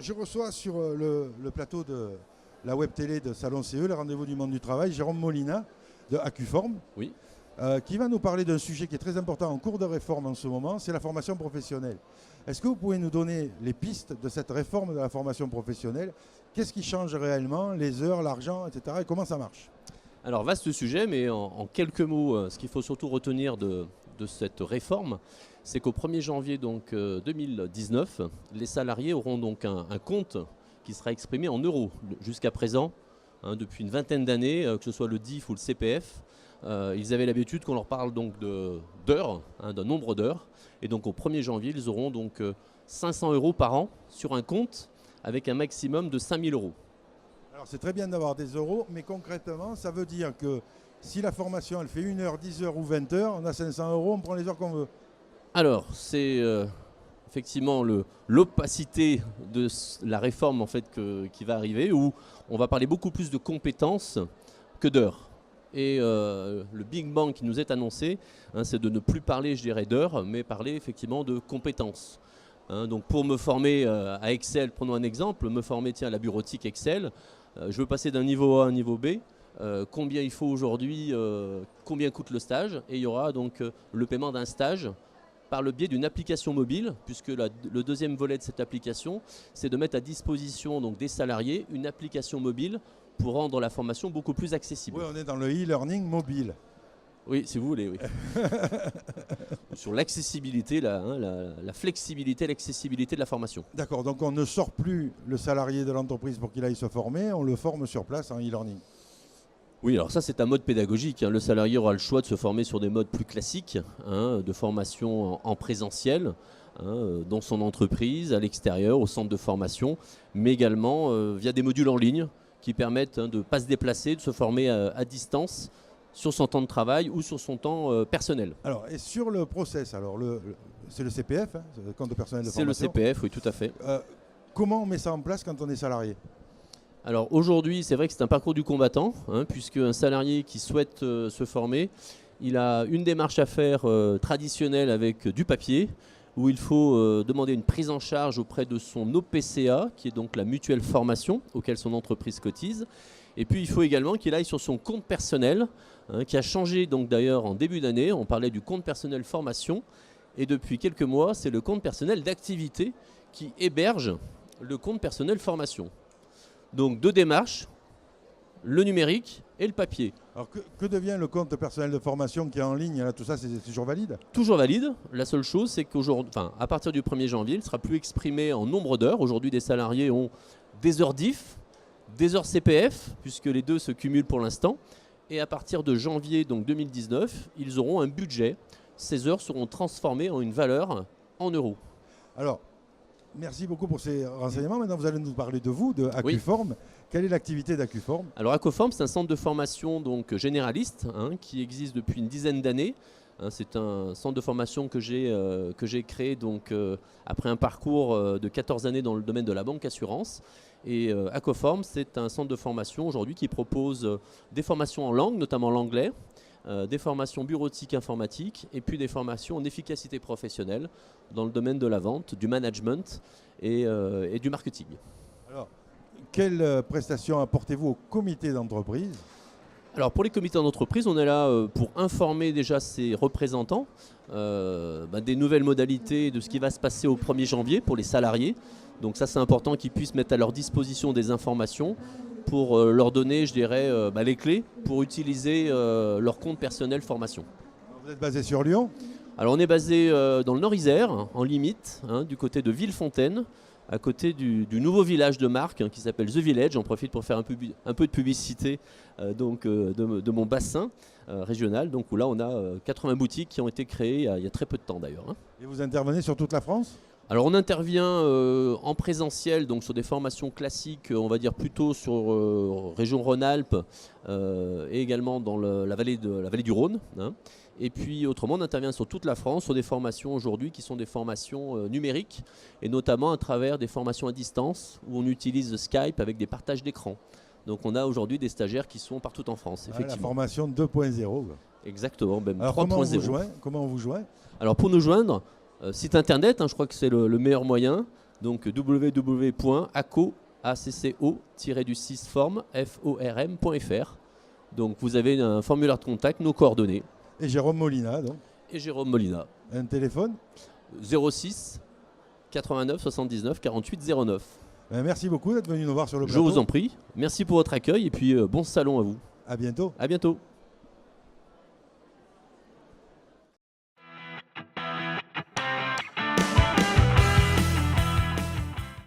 je reçois sur le plateau de la web télé de Salon CE, le rendez-vous du monde du travail, Jérôme Molina de Accuform, Oui. qui va nous parler d'un sujet qui est très important en cours de réforme en ce moment, c'est la formation professionnelle. Est-ce que vous pouvez nous donner les pistes de cette réforme de la formation professionnelle? Qu'est-ce qui change réellement, les heures, l'argent, etc. et comment ça marche? Alors, vaste sujet, mais en quelques mots, ce qu'il faut surtout retenir de cette réforme, c'est qu'au 1er janvier 2019, les salariés auront donc un compte qui sera exprimé en euros. Jusqu'à présent, depuis une vingtaine d'années, que ce soit le DIF ou le CPF, ils avaient l'habitude qu'on leur parle donc d'heures, d'un nombre d'heures. Et donc au 1er janvier, ils auront donc 500 € par an sur un compte avec un maximum de 5 000 €. Alors c'est très bien d'avoir des euros, mais concrètement, ça veut dire que si la formation elle fait 1 heure, 10 heures ou 20 heures, on a 500 €, on prend les heures qu'on veut. Alors, c'est effectivement l'opacité de la réforme en fait, qui va arriver, où on va parler beaucoup plus de compétences que d'heures. Et le Big Bang qui nous est annoncé, c'est de ne plus parler, je dirais, d'heures, mais parler effectivement de compétences. Donc pour me former à Excel, prenons un exemple, me former à la bureautique Excel, je veux passer d'un niveau A à un niveau B. Combien il faut aujourd'hui, combien coûte le stage, et il y aura donc le paiement d'un stage par le biais d'une application mobile, puisque le deuxième volet de cette application, c'est de mettre à disposition donc, des salariés une application mobile pour rendre la formation beaucoup plus accessible. Oui, on est dans le e-learning mobile. Oui, si vous voulez, oui. Sur l'accessibilité, la flexibilité, l'accessibilité de la formation. D'accord, donc on ne sort plus le salarié de l'entreprise pour qu'il aille se former, on le forme sur place en e-learning. Oui, alors ça c'est un mode pédagogique. Le salarié aura le choix de se former sur des modes plus classiques, de formation en présentiel, dans son entreprise, à l'extérieur, au centre de formation, mais également via des modules en ligne qui permettent de ne pas se déplacer, de se former à distance sur son temps de travail ou sur son temps personnel. Alors, et sur le process, alors c'est le CPF, c'est le compte personnel de formation. C'est le CPF, oui, tout à fait. Comment on met ça en place quand on est salarié ? Alors aujourd'hui, c'est vrai que c'est un parcours du combattant, puisque un salarié qui souhaite se former, il a une démarche à faire traditionnelle avec du papier, où il faut demander une prise en charge auprès de son OPCA, qui est donc la mutuelle formation auquel son entreprise cotise. Et puis il faut également qu'il aille sur son compte personnel, qui a changé donc d'ailleurs en début d'année. On parlait du compte personnel formation, et depuis quelques mois, c'est le compte personnel d'activité qui héberge le compte personnel formation. Donc deux démarches, le numérique et le papier. Alors que devient le compte personnel de formation qui est en ligne là, tout ça, c'est toujours valide? Toujours valide. La seule chose, c'est qu'à partir du 1er janvier, il ne sera plus exprimé en nombre d'heures. Aujourd'hui, des salariés ont des heures DIF, des heures CPF, puisque les deux se cumulent pour l'instant. Et à partir de janvier donc 2019, ils auront un budget. Ces heures seront transformées en une valeur en euros. Alors, merci beaucoup pour ces renseignements. Maintenant, vous allez nous parler de vous, de Accuform. Oui. Quelle est l'activité d'Accuform? Alors, Accuform, c'est un centre de formation donc, généraliste qui existe depuis une dizaine d'années. C'est un centre de formation que j'ai créé donc, après un parcours de 14 années dans le domaine de la banque assurance. Et Accuform, c'est un centre de formation aujourd'hui qui propose des formations en langue, notamment l'anglais, des formations bureautiques informatiques et puis des formations en efficacité professionnelle dans le domaine de la vente, du management et du marketing. Alors, quelles prestations apportez-vous au comité d'entreprise ? Alors pour les comités d'entreprise, on est là pour informer déjà ses représentants des nouvelles modalités de ce qui va se passer au 1er janvier pour les salariés. Donc ça c'est important qu'ils puissent mettre à leur disposition des informations pour leur donner, je dirais, les clés pour utiliser leur compte personnel formation. Vous êtes basé sur Lyon ? Alors on est basé dans le Nord-Isère, en limite, du côté de Villefontaine, à côté du nouveau village de Marques qui s'appelle The Village. J'en profite pour faire un peu de publicité de mon bassin régional. Donc où là on a 80 boutiques qui ont été créées il y a très peu de temps d'ailleurs. Et vous intervenez sur toute la France ? Alors on intervient en présentiel, donc sur des formations classiques, on va dire plutôt sur région Rhône-Alpes et également dans la vallée du Rhône. Et puis autrement, on intervient sur toute la France sur des formations aujourd'hui qui sont des formations numériques et notamment à travers des formations à distance où on utilise Skype avec des partages d'écran. Donc on a aujourd'hui des stagiaires qui sont partout en France. Effectivement. La formation 2.0. Exactement, même 3.0. Comment on vous joint ? Alors pour nous joindre, site internet, je crois que c'est le meilleur moyen. Donc www.acco-form.fr. Donc vous avez un formulaire de contact, nos coordonnées. Et Jérôme Molina, donc. Et Jérôme Molina. Un téléphone 06 89 79 48 09. Merci beaucoup d'être venu nous voir sur le Je plateau. vous en prie. Merci pour votre accueil et puis bon salon à vous. À bientôt. À bientôt.